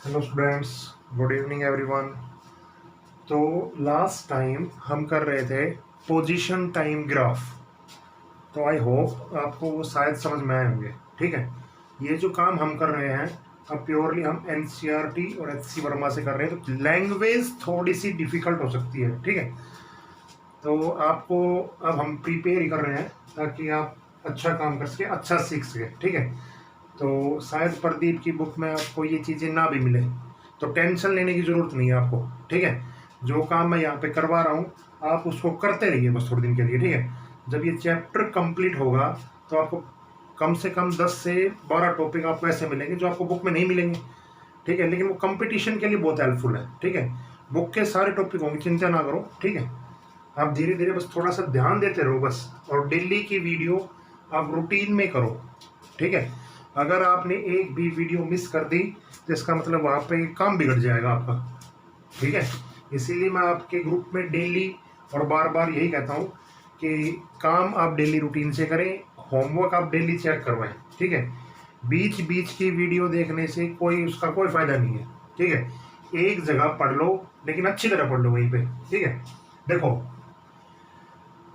Hello students, good evening everyone. तो last time हम कर रहे थे पोजीशन टाइम ग्राफ। तो आई होप आपको वो शायद समझ में आए होंगे। ठीक है, ये जो काम हम कर रहे हैं अब प्योरली हम एनसीईआरटी और एचसी वर्मा से कर रहे हैं, तो लैंग्वेज थोड़ी सी डिफिकल्ट हो सकती है। ठीक है, तो आपको अब हम प्रिपेयर ही कर रहे हैं ताकि आप अच्छा काम कर सके, अच्छा सीख सके। ठीक है, तो शायद प्रदीप की बुक में आपको ये चीज़ें ना भी मिले, तो टेंशन लेने की ज़रूरत नहीं है आपको। ठीक है, जो काम मैं यहाँ पे करवा रहा हूँ आप उसको करते रहिए बस थोड़े दिन के लिए। ठीक है, जब ये चैप्टर कंप्लीट होगा तो आपको कम से कम 10 से 12 टॉपिक आपको ऐसे मिलेंगे जो आपको बुक में नहीं मिलेंगे। ठीक है, लेकिन वो कंपटीशन के लिए बहुत हेल्पफुल है। ठीक है, बुक के सारे टॉपिक होंगे, चिंता ना करो। ठीक है, आप धीरे धीरे बस थोड़ा सा ध्यान देते रहो बस, और डेली की वीडियो आप रूटीन में करो। ठीक है, अगर आपने एक भी वीडियो मिस कर दी तो इसका मतलब वहाँ पे काम बिगड़ जाएगा आपका। ठीक है, इसीलिए मैं आपके ग्रुप में डेली और बार बार यही कहता हूँ कि काम आप डेली रूटीन से करें, होमवर्क आप डेली चेक करवाएं। ठीक है, बीच बीच की वीडियो देखने से कोई उसका कोई फायदा नहीं है। ठीक है, एक जगह पढ़ लो लेकिन अच्छी तरह पढ़ लो वहीं पे। ठीक है, देखो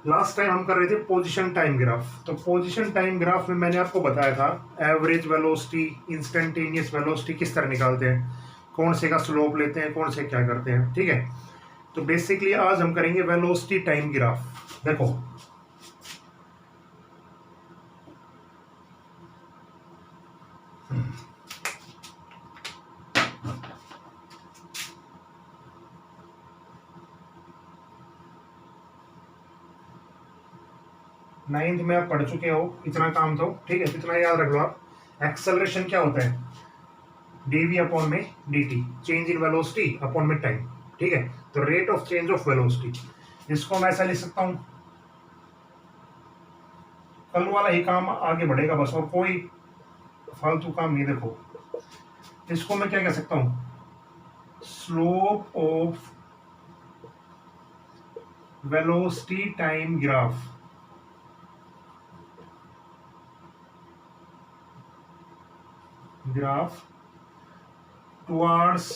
लास्ट टाइम हम कर रहे थे पोजीशन टाइम ग्राफ। तो पोजीशन टाइम ग्राफ में मैंने आपको बताया था एवरेज वेलोसिटी, इंस्टेंटेनियस वेलोसिटी किस तरह निकालते हैं, कौन से का स्लोप लेते हैं, कौन से क्या करते हैं। ठीक है, तो बेसिकली आज हम करेंगे वेलोसिटी टाइम ग्राफ। देखो 9th में आप पढ़ चुके हो इतना काम, तो ठीक है, इतना याद रख लो आप। एक्सेलरेशन क्या होता है, डीवी अपॉन में dt, change in velocity upon में टाइम। ठीक है, तो rate of change of velocity, इसको मैं ऐसा लिख सकता हूं, कल वाला ही काम आगे बढ़ेगा बस, और कोई फालतू काम नहीं। देखो इसको मैं क्या कह सकता हूं, slope of velocity time graph. Graph towards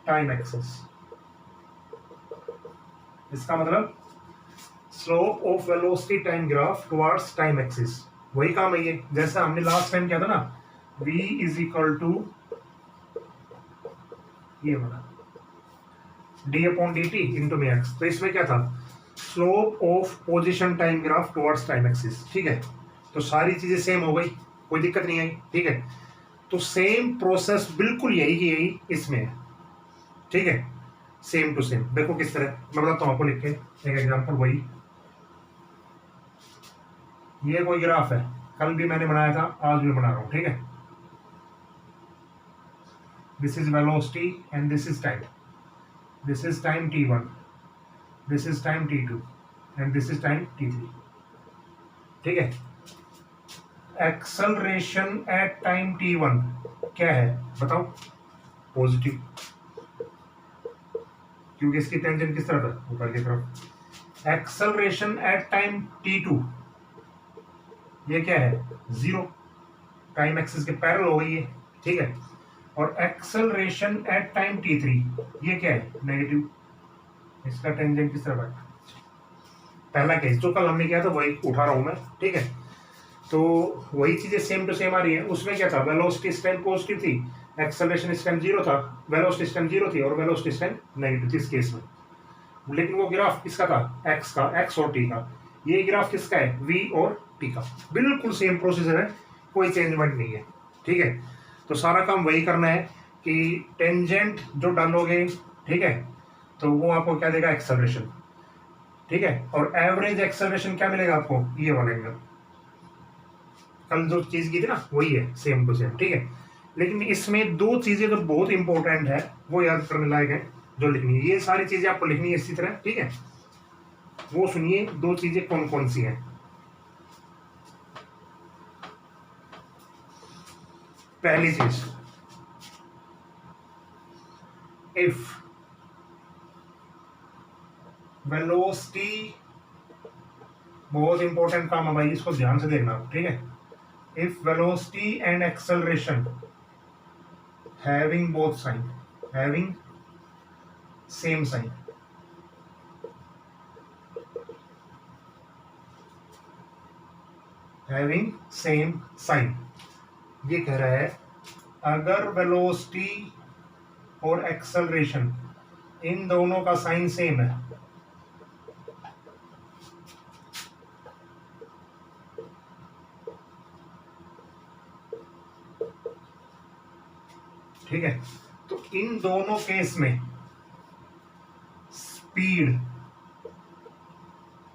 time axis, इसका मतलब slope of velocity time graph towards time axis. वही काम है ये, जैसा हमने लास्ट टाइम किया था ना, v इज इक्वल टू ये वाला D upon D T into में एक्स। तो इसमें क्या था, slope of position time graph towards time axis. ठीक है, तो सारी चीजें सेम हो गई, कोई दिक्कत नहीं आई। ठीक है, तो सेम प्रोसेस बिल्कुल यही की यही इसमें है। ठीक है, सेम टू सेम। देखो किस तरह, मैं बताता हूँ आपको लिख के एक एग्जाम्पल। वही ये कोई ग्राफ है, कल भी मैंने बनाया था, आज भी बना रहा हूं। ठीक है, this is velocity and this is time, this is time t1, this is time t2 and this is time t3। ठीक है, एक्सेलरेशन एट टाइम t1 क्या है बताओ, पॉजिटिव, क्योंकि इसकी टेंजेंट किस तरफ है, ऊपर की तरफ। एक्सेलरेशन एट टाइम t2 ये क्या है, जीरो, टाइम एक्सिस के पैरेलल हो गई है। ठीक है, और एक्सेलरेशन एट टाइम t3 ये क्या है, नेगेटिव, इसका टेंजेंट किस तरफ है। पहला केस जो कल हमने किया था वही उठा रहा हूं मैं। ठीक है, तो वही चीजें सेम टू सेम आ रही है। उसमें क्या था, वेलोसिटी इस टाइम पॉजिटिव थी, एक्सेलरेशन इस टाइम जीरो था, वेलोसिटी इस टाइम जीरो थी, और वेलोसिटी इस टाइम नेगेटिव थी इस केस में। लेकिन वो ग्राफ किसका था, एक्स का, एक्स और टी का। ये ग्राफ किसका है, वी और टी का। बिल्कुल सेम प्रोसीजर है, कोई चेंजमेंट नहीं है। ठीक है, तो सारा काम वही करना है कि टेंजेंट जो डालोगे, ठीक है, तो वो आपको क्या देगा, एक्सेलरेशन। ठीक है, और एवरेज एक्सेलरेशन क्या मिलेगा आपको, ये वाला एंगल। कल जो चीज की थी ना वही है, सेम टू सेम। ठीक है, लेकिन इसमें दो चीजें जो बहुत इंपॉर्टेंट है वो याद करने लायक है, जो लिखनी है। ये सारी चीजें आपको लिखनी है इसी तरह। ठीक है, वो सुनिए, दो चीजें कौन कौन सी हैं। पहली चीज, इफ वेलोसिटी, बहुत इंपॉर्टेंट काम है भाई, इसको ध्यान से देखना। ठीक है, if velocity and acceleration having both sign, having same sign, having same sign. ये कह रहा है अगर वेलोसिटी और एक्सेलरेशन इन दोनों का साइन सेम है, ठीक है, तो इन दोनों केस में स्पीड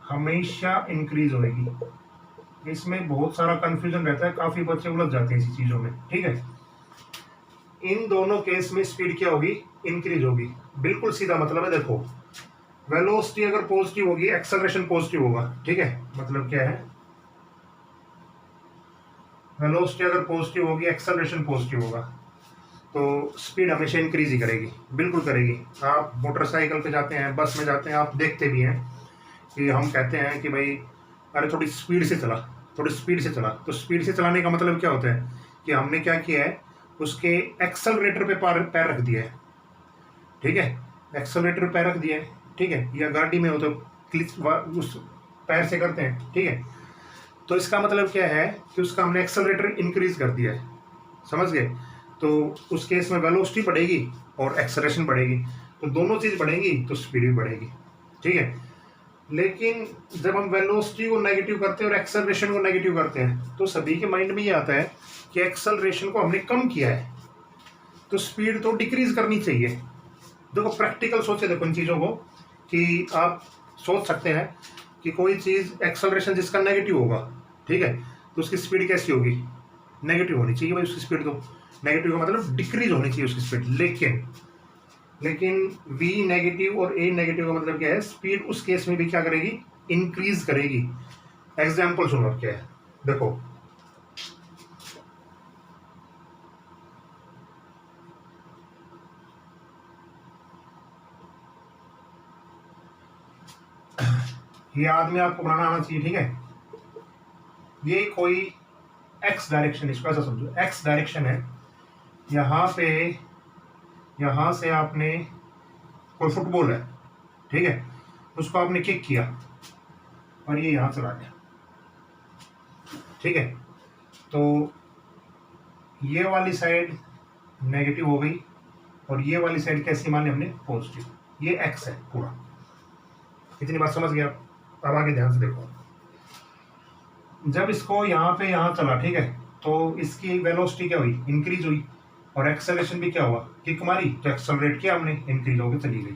हमेशा इंक्रीज होगी। इसमें बहुत सारा कंफ्यूजन रहता है, काफी बच्चे उलझ जाते हैं इसी चीजों में, ठीक है। इन दोनों केस में स्पीड क्या होगी, इंक्रीज होगी। बिल्कुल सीधा मतलब है, देखो वेलोसिटी अगर पॉजिटिव होगी, एक्सेलरेशन पॉजिटिव होगा, ठीक है। मतलब क्या है, वेलोसिटी अगर पॉजिटिव होगी, एक्सेलरेशन पॉजिटिव होगा, तो स्पीड हमेशा इंक्रीज ही करेगी, बिल्कुल करेगी। आप मोटरसाइकिल पे जाते हैं, बस में जाते हैं, आप देखते भी हैं कि हम कहते हैं कि भाई अरे थोड़ी स्पीड से चला, थोड़ी स्पीड से चला। तो स्पीड से चलाने का मतलब क्या होता है कि हमने क्या किया है, उसके एक्सेलरेटर पे पैर रख दिया है, ठीक है, एक्सेलरेटर पे पैर रख दिया है, ठीक है। या गाड़ी में हो तो क्लिच उस पैर से करते हैं, ठीक है। तो इसका मतलब क्या है कि उसका हमने एक्सेलरेटर इंक्रीज कर दिया है, समझ गए। तो उस केस में वेलोसिटी बढ़ेगी और एक्सेलरेशन बढ़ेगी, तो दोनों चीज बढ़ेगी तो स्पीड भी बढ़ेगी, ठीक है। लेकिन जब हम वेलोसिटी को नेगेटिव करते हैं और एक्सेलरेशन को नेगेटिव करते हैं, तो सभी के माइंड में ये आता है कि एक्सेलरेशन को हमने कम किया है तो स्पीड तो डिक्रीज करनी चाहिए। देखो प्रैक्टिकल सोचे, देखो इन चीज़ों को कि आप सोच सकते हैं कि कोई चीज़ एक्सेलरेशन जिसका नेगेटिव होगा, ठीक है, तो उसकी स्पीड कैसी होगी, नेगेटिव होनी चाहिए भाई उसकी स्पीड। तो नेगेटिव का मतलब डिक्रीज होनी चाहिए उसकी स्पीड। लेकिन v नेगेटिव और a नेगेटिव का मतलब क्या है, स्पीड उस केस में भी क्या करेगी, इंक्रीज करेगी। एग्जाम्पल सुनो क्या है, देखो ये आदमी आपको बनाना आना चाहिए, ठीक है। ये कोई x डायरेक्शन, इसको ऐसा समझो, x डायरेक्शन है। यहाँ पे, यहाँ से आपने कोई फुटबॉल है, ठीक है, उसको आपने किक किया और ये यहाँ चला गया, ठीक है। तो ये वाली साइड नेगेटिव हो गई और ये वाली साइड कैसी माने हमने, पॉजिटिव। ये x है पूरा। इतनी बात समझ गया। अब आगे ध्यान से देखो, जब इसको यहाँ पे यहाँ चला, ठीक है, तो इसकी वेलोसिटी क्या हुई, इंक्रीज हुई, और एक्सेलरेशन भी क्या हुआ, किक मारी तो एक्सेलरेट किया हमने, इंक्रीज होकर चली गई,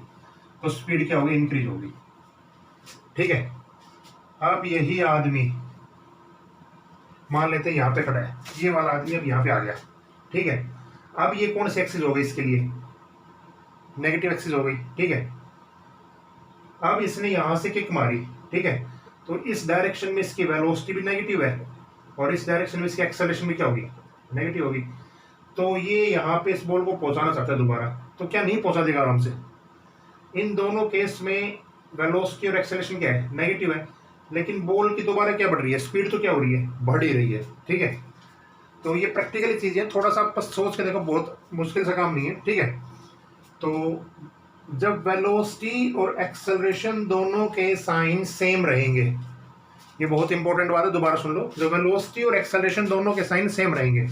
तो स्पीड क्या होगी, इंक्रीज होगी, ठीक है। अब यही आदमी मान लेते हैं यहाँ पे खड़ा है, ये वाला आदमी अब यहाँ पे आ गया, ठीक है। अब ये कौन सी एक्सिस हो गई इसके लिए, नेगेटिव एक्सिस हो गई, ठीक है। अब इसने यहाँ से किक मारी, ठीक है, तो इस डायरेक्शन में इसकी वेलोसिटी भी नेगेटिव है और इस डायरेक्शन में इसकी एक्सेलरेशन भी क्या होगी, नेगेटिव होगी। तो ये यहाँ पे इस बॉल को पहुंचाना चाहता है दोबारा, तो क्या नहीं पहुंचा देगा आराम से। इन दोनों केस में वेलोसिटी और एक्सेलरेशन क्या है, नेगेटिव है, लेकिन बॉल की दोबारा क्या बढ़ रही है, स्पीड तो क्या हो रही है, बढ़ ही रही है, ठीक है। तो ये प्रैक्टिकली चीज़ है, थोड़ा सा बस सोच के देखो, बहुत मुश्किल सा काम नहीं है, ठीक है। तो जब वेलोसिटी और एक्सेलरेशन दोनों के साइन सेम रहेंगे, ये बहुत इंपॉर्टेंट बात है, दोबारा सुन लो, जब वेलोसिटी और एक्सेलरेशन दोनों के साइन सेम रहेंगे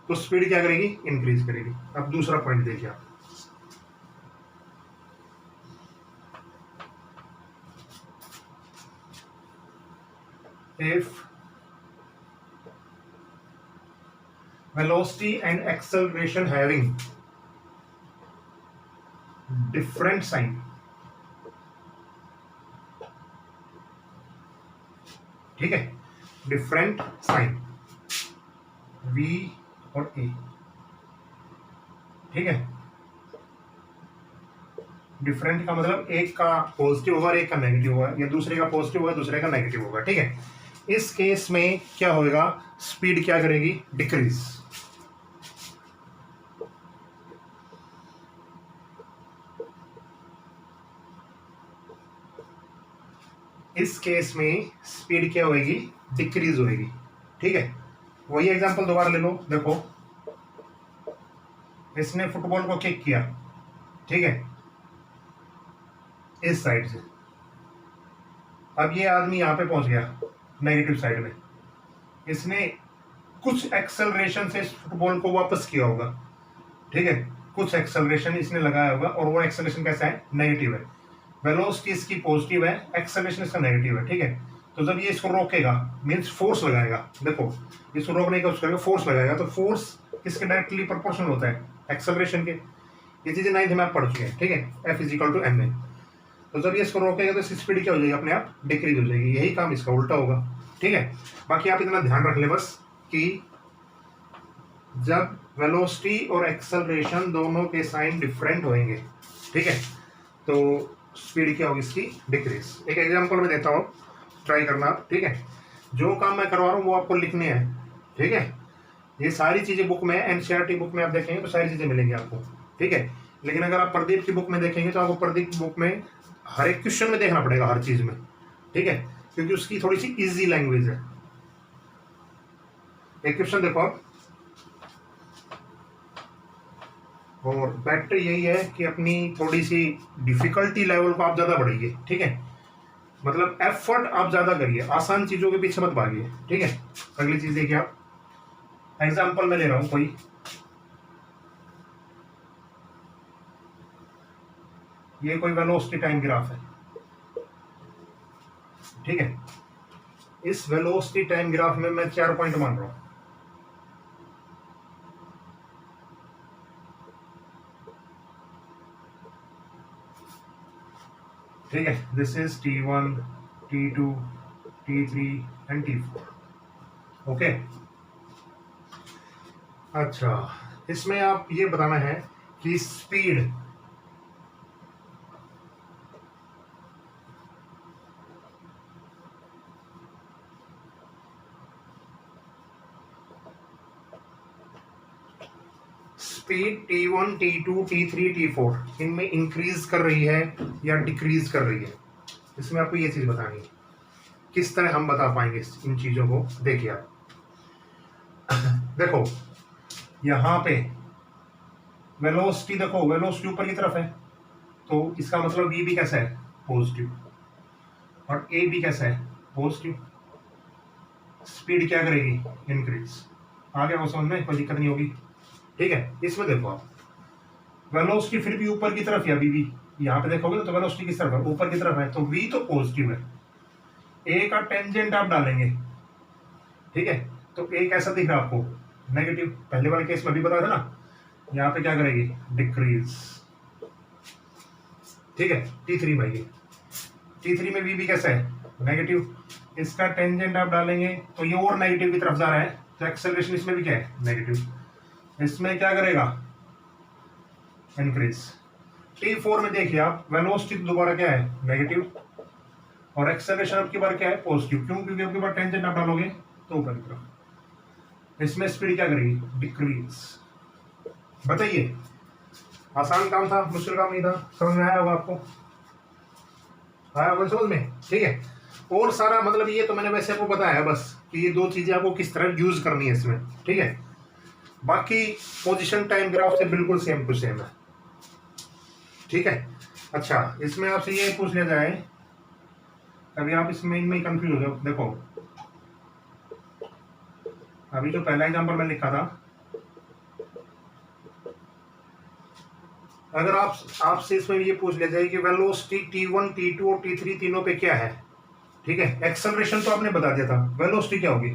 तो स्पीड क्या करेगी, इंक्रीज करेगी। अब दूसरा पॉइंट देखिए आप, if velocity and acceleration having different sign, ठीक है, डिफरेंट साइन v और a, ठीक है। डिफरेंट का मतलब एक का पॉजिटिव होगा और एक का नेगेटिव होगा, या दूसरे का पॉजिटिव होगा दूसरे का नेगेटिव होगा, ठीक है। इस केस में क्या होगा, स्पीड क्या करेगी, डिक्रीज। इस केस में स्पीड क्या होगी, डिक्रीज होगी, ठीक है। वही एग्जांपल दोबारा ले लो, देखो इसने फुटबॉल को किक किया, ठीक है, इस साइड से। अब ये आदमी यहाँ पे पहुंच गया नेगेटिव साइड में, इसने कुछ एक्सेलरेशन से इस फुटबॉल को वापस किया होगा, ठीक है, कुछ एक्सेलरेशन इसने लगाया होगा, और वो एक्सेलरेशन कैसा है, नेगेटिव है। वेलोसिटी इसकी पॉजिटिव है, एक्सेलरेशन इसका नेगेटिव है, ठीक है। तो जब ये इसको रोकेगा, मीन्स फोर्स लगाएगा, देखो इसको रोकने की कोशिश करेगा, फोर्स लगाएगा, तो फोर्स किसके डायरेक्टली प्रोपोर्शनल होता है, एक्सेलरेशन के। ये चीजें 9th में आप पढ़ चुके हैं, ठीक है, F = ma। तो जब ये इसको रोकेगा तो इसकी स्पीड क्या हो जाएगी, अपने आप डिक्रीज हो जाएगी, यही काम इसका उल्टा होगा, ठीक है। बाकी आप इतना ध्यान रख ले बस कि जब वेलोसिटी और एक्सेलरेशन दोनों के साइन डिफरेंट होंगे, ठीक है, तो स्पीड क्या होगी इसकी, डिक्रीज। एक एग्जांपल में देता हूँ, ट्राई करना, ठीक है। जो काम मैं करवा रहा हूँ वो आपको लिखने हैं, ठीक है। ये सारी चीजें बुक में, एनसीईआरटी बुक में आप देखेंगे तो सारी चीजें मिलेंगी आपको, ठीक है। लेकिन अगर आप प्रदीप की बुक में देखेंगे तो आपको प्रदीप की बुक में हर एक क्वेश्चन में देखना पड़ेगा, हर चीज में, ठीक है, क्योंकि उसकी थोड़ी सी इजी लैंग्वेज है। एक क्वेश्चन देखो आप, और बेटर यही है कि अपनी थोड़ी सी डिफिकल्टी लेवल को आप ज्यादा बढ़ाइए, ठीक है, मतलब एफर्ट आप ज्यादा करिए, आसान चीजों के पीछे मत भागिए, ठीक है। अगली चीज देखिए आप, एग्जाम्पल मैं ले रहा हूं कोई, ये कोई वेलोसिटी टाइम ग्राफ है, ठीक है। इस वेलोसिटी टाइम ग्राफ में मैं 4 पॉइंट मान रहा हूं, ठीक है। This is T1, T2, T3 and T4, okay. अच्छा, इसमें आप ये बताना है कि speed T1, T2, T3, T4 इनमें इंक्रीज कर रही है या डिक्रीज कर रही है, इसमें आपको ये चीज बतानी है। किस तरह हम बता पाएंगे इन चीजों को, देखिए आप देखो यहाँ पे वेलोसिटी, देखो वेलोसिटी ऊपर की तरफ है, तो इसका मतलब V भी कैसा है, पॉजिटिव, और A भी कैसा है, पॉजिटिव। स्पीड क्या करेगी, इंक्रीज। आ गया वो समझ में, कोई दिक्कत नहीं होगी, ठीक है। इसमें देखो आप, वेलोसिटी फिर भी ऊपर की तरफ है, अभी भी यहाँ पे देखोगे तो वेलोसिटी किस तरफ है, ऊपर की तरफ है, तो V तो पॉजिटिव है। A का टेंजेंट आप डालेंगे, ठीक है, तो A कैसा दिख रहा है आपको, नेगेटिव। पहले वाले केस में भी बताया था ना, यहाँ पे क्या करेगी, डिक्रीज, ठीक है। T3 भाई, T3 में V भी कैसा है, नेगेटिव। इसका टेंजेंट आप डालेंगे तो ये और नेगेटिव की तरफ जा रहा है, तो एक्सेलरेशन इसमें भी क्या है, नेगेटिव। इसमें क्या करेगा, इंक्रीज। T4 में देखिए आप, वेलोसिटी दोबारा क्या है, नेगेटिव, और एक्सेलरेशन आपकी बार क्या है, पॉजिटिव। क्यों, क्योंकि आपके पास टेंजेंट आप डालोगे तो ऊपर की तरफ। इसमें स्पीड क्या करेगी, डिक्रीज। बताइए, आसान काम था, मुश्किल काम नहीं था, समझ में आया होगा आपको, आया होगा समझ में, ठीक है। और सारा मतलब ये तो मैंने वैसे आपको बताया है बस कि ये 2 चीजें आपको किस तरह यूज करनी है इसमें, ठीक है। बाकी पोजीशन टाइम ग्राफ से बिल्कुल सेम टू सेम है, ठीक है। अच्छा, इसमें आपसे ये पूछ लिया जाए, अभी आप इसमें इनमें कंफ्यूज हो जाओ, देखो अभी जो पहला एग्जांपल मैंने लिखा था, अगर आपसे इसमें ये पूछ लिया जाए कि वेलोसिटी T1, T2 और T3 तीनों पे क्या है, ठीक है, एक्सेलरेशन तो आपने बता दिया था, वेलोसिटी क्या होगी,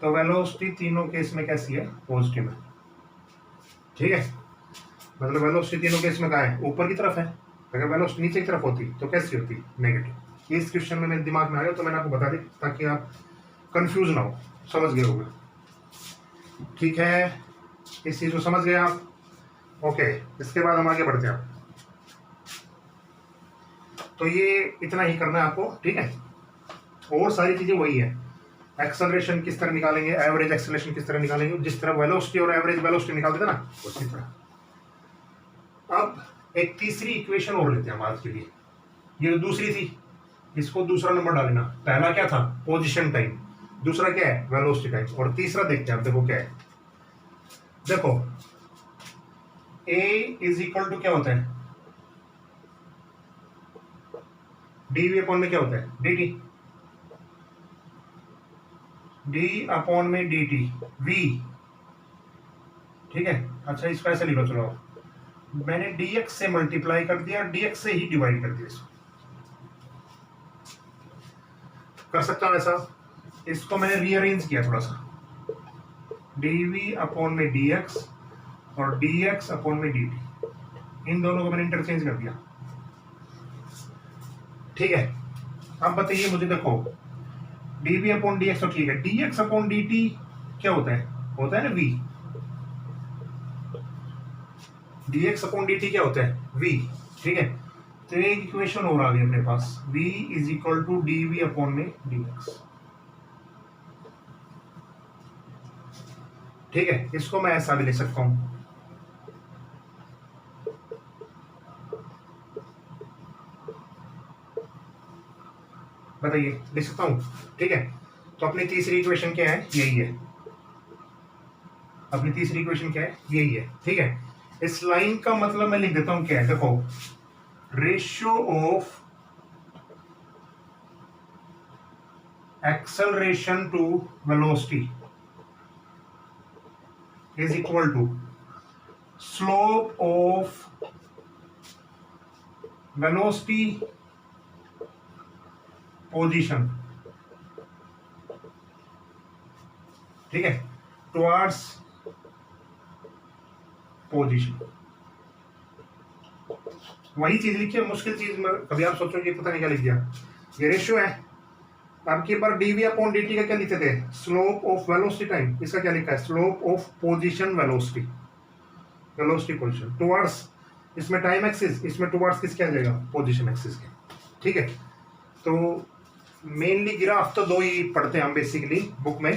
तो वेलोसिटी तीनों केस में कैसी है, पॉजिटिव है, ठीक है। मतलब वेलोसिटी तीनों केस में कहाँ है, ऊपर की तरफ है। अगर वेलोसिटी नीचे की तरफ होती तो कैसी होती, नेगेटिव। इस क्वेश्चन में मेरे दिमाग में आ गया तो मैंने आपको बता दी ताकि आप कंफ्यूज ना हो, समझ गए होंगे, ठीक है। इस चीज को समझ गए आप, ओके। इसके बाद हम आगे बढ़ते हैं, तो ये इतना ही करना है आपको, ठीक है। और सारी चीजें वही है, एक्सेलरेशन किस तरह निकालेंगे, एवरेज एक्सेलरेशन किस तरह निकालेंगे, जिस तरह वेलोसिटी और एवरेज वेलोसिटी निकालते थे ना, उसी तरह। अब एक तीसरी इक्वेशन और लेते हैं हम आज के लिए, ये तो दूसरी थी, इसको दूसरा नंबर डालना। पहला क्या था, पोजीशन टाइम, दूसरा क्या है, वेलोसिटी टाइम, और तीसरा देखते हैं आप, देखो क्या है। देखो ए इज इक्वल टू क्या होता है, डी वी अपॉन में क्या होता है, डी टी, डी अपॉन में डी टी वी, ठीक है। अच्छा इसको ऐसे लिखो, चलो मैंने dx से मल्टीप्लाई कर दिया, dx से ही डिवाइड कर दिया, इसको कर सकता हूं ऐसा। इसको मैंने रीअरेंज किया थोड़ा सा, dv अपॉन में dx और dx अपॉन में dt, इन दोनों को मैंने इंटरचेंज कर दिया, ठीक है। अब बताइए मुझे, देखो dv अपॉन dx तो ठीक है, dx अपॉन dt क्या होता है ना v, dx अपॉन dt क्या होता है v, ठीक है। तो एक इक्वेशन और आ गई अपने पास, v is equal to dv upon में dx, ठीक है। इसको मैं ऐसा भी लिख सकता हूं, बताइए लिख सकता हूं, ठीक है। तो अपनी तीसरी इक्वेशन क्या है, यही है, अपनी तीसरी इक्वेशन क्या है, यही है, ठीक है। इस लाइन का मतलब मैं लिख देता हूं क्या है, देखो ratio of acceleration to velocity is equal to slope of velocity position, ठीक है, टुवर्ड्स पोजीशन। वही चीज लिखी है, मुश्किल चीज में कभी आप सोचोगे पता नहीं क्या लिख दिया, ये रेशियो है। आपके पर डीवी अपॉन dt का क्या लिखते थे, स्लोप ऑफ वेलोसिटी टाइम, इसका क्या लिखा है, slope of position velocity, velocity position towards, इसमें टाइम एक्सिस, इसमें टुवर्ड्स किस क्या आ जाएगा, पोजीशन एक्सिस के, ठीक है। तो मेनली ग्राफ तो दो ही पढ़ते हैं हम बेसिकली बुक में,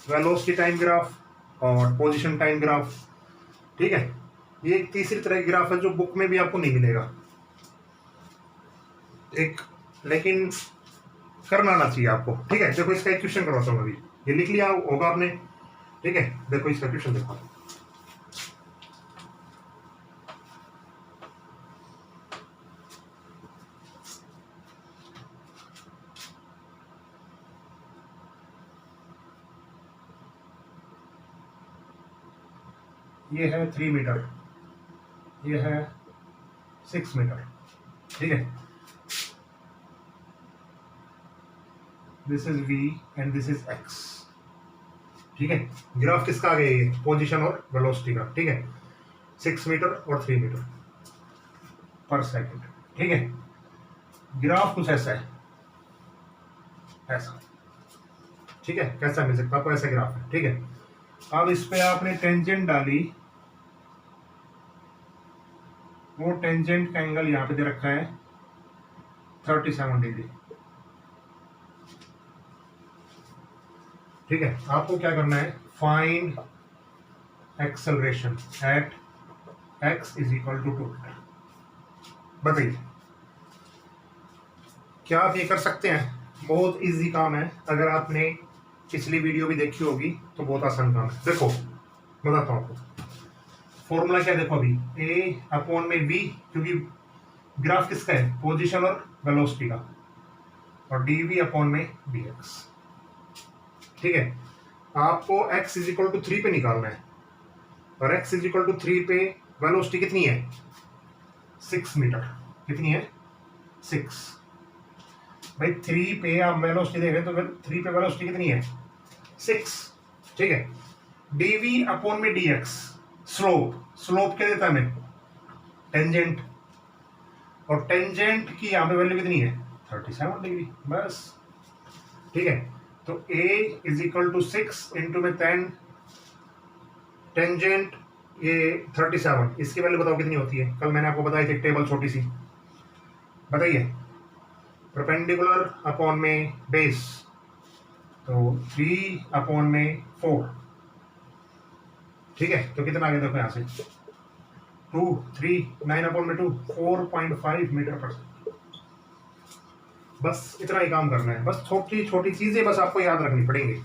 वेलोसिटी टाइम ग्राफ और पोजीशन टाइम ग्राफ, ठीक है। ये एक तीसरी तरह की ग्राफ है जो बुक में भी आपको नहीं मिलेगा एक, लेकिन करना आना चाहिए आपको, ठीक है। देखो इसका एक क्वेश्चन करवाता हूँ, अभी ये लिख लिया होगा आपने, ठीक है। देखो इसका क्वेश्चन देखो, ये है 3 मीटर, ये है 6 मीटर, ठीक है। This is v and this is x, ठीक है। ग्राफ किसका आ गया, ये पोजीशन और वेलोसिटी का, ठीक है। 6 मीटर और 3 मीटर पर सेकंड, ठीक है। ग्राफ कुछ ऐसा है, ऐसा, ठीक है। कैसा मिल सकता है आपको, ऐसा ग्राफ है, ठीक है। अब इस पे आपने टेंजेंट डाली, वो टेंजेंट का एंगल यहाँ पे दे रखा है 37 डिग्री, ठीक है। आपको क्या करना है, find acceleration at x is equal to 2। बताइए क्या आप ये कर सकते हैं, बहुत इजी काम है, अगर आपने पिछली वीडियो भी देखी होगी तो बहुत आसान काम है। देखो बताता हूँ आपको, फॉर्मूला क्या देखो अभी, a अपॉन में v, क्योंकि ग्राफ किसका है, पोजीशन और वेलोसिटी का, और dv अपॉन में dx, ठीक है। आपको x इज इक्वल टू 3 पे निकालना है, और x इज इक्वल टू 3 पे वेलोसिटी कितनी है, 6 मीटर, कितनी है 6, भाई 3 पे आप वेलोसिटी देख रहे हैं तो 3 पे वेलोसिटी कितनी है 6, ठीक है। dv अपॉन में dx, स्लोप, स्लोप क्या देता है हमें, टेंजेंट, और टेंजेंट की यहाँ पे वैल्यू कितनी है 37 डिग्री, बस, ठीक है। तो a is equal to 6 into में 10, टेंजेंट ये 37, इसकी वैल्यू बताओ कितनी होती है, कल मैंने आपको बताई थी टेबल छोटी सी, बताइए। परपेंडिकुलर अपॉन में बेस, तो 3 अपॉन में 4, ठीक है। तो कितना आ गया देखो यहाँ से 2 3 9 अपॉन में 2, 4.5 मीटर पर सेकंड। बस इतना ही काम करना है, बस छोटी छोटी चीजें बस आपको याद रखनी पड़ेंगी,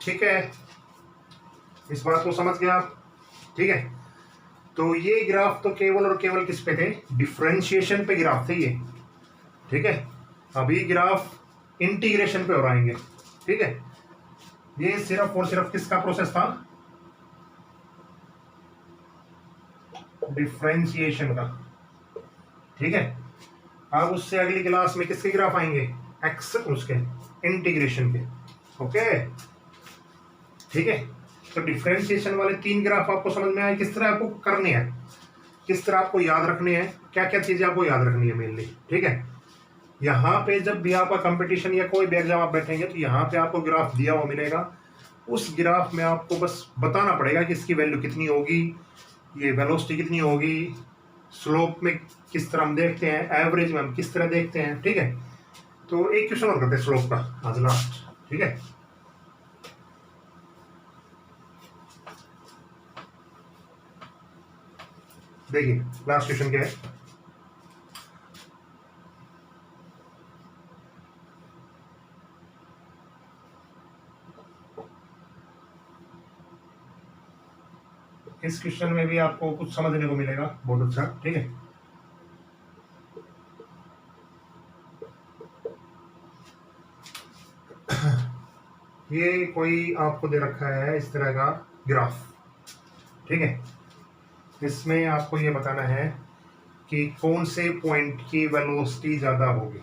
ठीक है। इस बात को समझ गए आप, ठीक है। तो ये ग्राफ तो केवल और केवल किस पे थे, डिफरेंशिएशन पे ग्राफ थे ये, ठीक है। अभी ग्राफ इंटीग्रेशन पे हो आएंगे, ठीक है। ये सिर्फ और सिर्फ किसका प्रोसेस था, डिफरेंशिएशन का, ठीक है। अब उससे अगली क्लास में किसके ग्राफ आएंगे, एक्स उसके इंटीग्रेशन के, ओके, ठीक है। तो डिफरेंशिएशन वाले 3 ग्राफ आपको समझ में आए, किस तरह आपको करने हैं, किस तरह आपको याद रखने हैं, क्या क्या चीजें आपको याद रखनी है मेनली, ठीक है। यहाँ पे जब भी आपका कंपटीशन या कोई भी एग्जाम आप बैठेंगे तो यहाँ पे आपको ग्राफ दिया हुआ मिलेगा, उस ग्राफ में आपको बस बताना पड़ेगा कि इसकी वैल्यू कितनी होगी, ये वेलोसिटी कितनी होगी, स्लोप में किस तरह हम देखते हैं, एवरेज में हम किस तरह देखते हैं, ठीक है। तो एक क्वेश्चन और करते हैं स्लोप का आज लास्ट, ठीक है। देखिए लास्ट क्वेश्चन क्या है, इस क्वेश्चन में भी आपको कुछ समझने को मिलेगा, बहुत अच्छा, ठीक है। ये कोई आपको दे रखा है इस तरह का ग्राफ, ठीक है। इसमें आपको ये बताना है कि कौन से पॉइंट की वेलोसिटी ज्यादा होगी,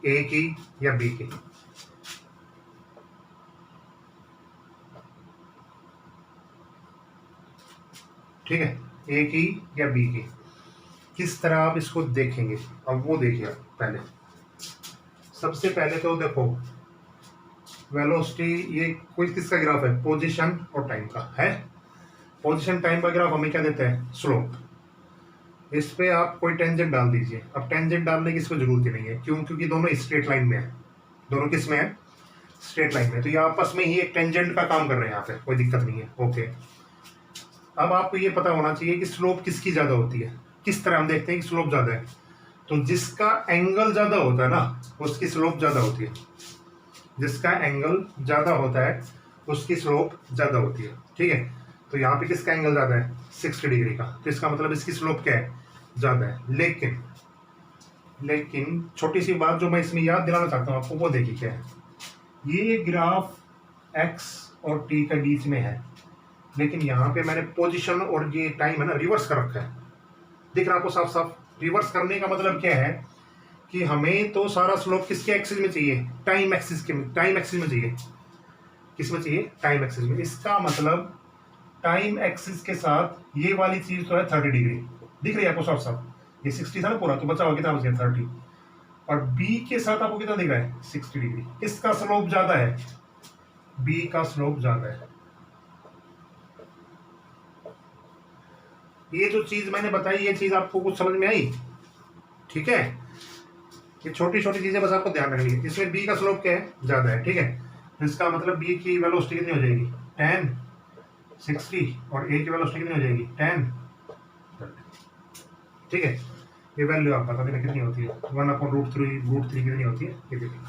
ए की या बी की, ठीक है, ए की या बी की, किस तरह आप इसको देखेंगे। अब वो देखिए पहले, सबसे पहले तो देखो वेलोसिटी, ये कोई किसका ग्राफ है, पोजीशन और टाइम का है। पोजीशन टाइम का ग्राफ हमें क्या देता है, स्लोप। इस पे आप कोई टेंजेंट डाल दीजिए। अब टेंजेंट डालने की इसको जरूरत ही नहीं है, क्यों, क्योंकि दोनों स्ट्रेट लाइन में है, दोनों किस में है, स्ट्रेट लाइन में। तो ये आपस में ही एक टेंजेंट का काम कर रहे हैं, यहाँ पे कोई दिक्कत नहीं है, ओके। अब आपको ये पता होना चाहिए कि स्लोप किसकी ज्यादा होती है, किस तरह हम देखते हैं कि स्लोप ज्यादा है, तो जिसका एंगल ज्यादा होता है ना उसकी स्लोप ज्यादा होती है, जिसका एंगल ज्यादा होता है उसकी स्लोप ज्यादा होती है, ठीक है। तो यहाँ पे किसका एंगल ज्यादा है, 60 डिग्री का, तो इसका मतलब इसकी स्लोप क्या है, ज्यादा है। लेकिन छोटी सी बात जो मैं इसमें याद दिलाना चाहता हूँ आपको, वो देखिए क्या है, ये ग्राफ एक्स और टी के बीच में है, लेकिन यहाँ पे मैंने पोजीशन और ये टाइम है ना रिवर्स कर रखा है, दिख रहा आपको साफ साफ। रिवर्स करने का मतलब क्या है कि हमें तो सारा स्लोप किसके एक्सिस में चाहिए, टाइम एक्सिस में चाहिए, किस में चाहिए, टाइम एक्सिस में। इसका मतलब टाइम एक्सिस के साथ ये वाली चीज तो है 30 डिग्री, दिख रही है आपको साफ साफ, ये 60 था ना पूरा, तो बचा हुआ कितना बच गया 30, और बी के साथ आपको कितना दिख रहा है 60 डिग्री। किसका स्लोप ज्यादा है, बी का स्लोप ज्यादा है। ये जो चीज मैंने बताई, ये चीज आपको कुछ समझ में आई, ठीक है। ये छोटी छोटी चीजें बस आपको ध्यान रखनी है। इसमें बी का स्लोप क्या है, ज्यादा है, ठीक है। इसका मतलब बी की वेलोसिटी कितनी हो जाएगी, 10 60, और ए की वेलोसिटी कितनी हो जाएगी 10, ठीक है। ये वैल्यू आप बता देना कितनी होती है, 1/√3 कितनी होती है, ये देखिए।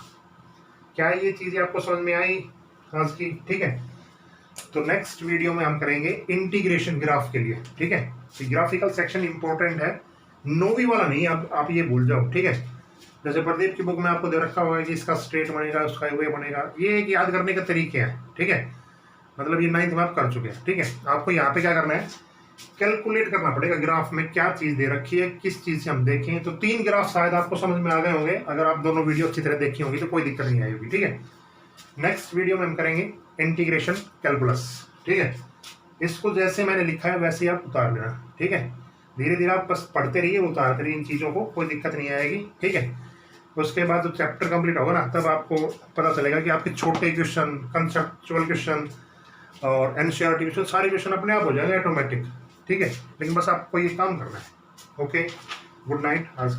क्या ये चीजें आपको समझ में आई आज की, ठीक है। तो नेक्स्ट वीडियो में हम करेंगे इंटीग्रेशन ग्राफ के लिए, ठीक है। तो ग्राफिकल सेक्शन इंपॉर्टेंट है, नोवी वाला नहीं, आप ये भूल जाओ, ठीक है। जैसे प्रदीप की बुक में आपको दे रखा हुआ है कि इसका स्ट्रेट बनेगा, उसका वे बनेगा, ये एक याद करने के तरीके हैं, ठीक है। मतलब ये 9th में आप कर चुके हैं, ठीक है। आपको यहाँ पे क्या करना है, कैलकुलेट करना पड़ेगा ग्राफ में क्या चीज दे रखी है, किस चीज से हम देखें। तो 3 ग्राफ शायद आपको समझ में आ गए होंगे, अगर आप दोनों वीडियो अच्छी तरह देखी होंगी तो कोई दिक्कत नहीं आई होगी, ठीक है। नेक्स्ट वीडियो में हम करेंगे इंटीग्रेशन कैलकुलस, ठीक है। इसको जैसे मैंने लिखा है वैसे आप उतार लेना, ठीक है। धीरे धीरे आप बस पढ़ते रहिए, उतारते रहिए इन चीज़ों को, कोई दिक्कत नहीं आएगी, ठीक है। उसके बाद जब चैप्टर कंप्लीट होगा ना, तब आपको पता चलेगा कि आपके छोटे क्वेश्चन, कंसेप्चुअल क्वेश्चन और एनसीईआरटी क्वेश्चन, सारे क्वेश्चन अपने आप हो जाएंगे ऑटोमेटिक, ठीक है। लेकिन बस आपको ये काम करना है, ओके। गुड नाइट आज।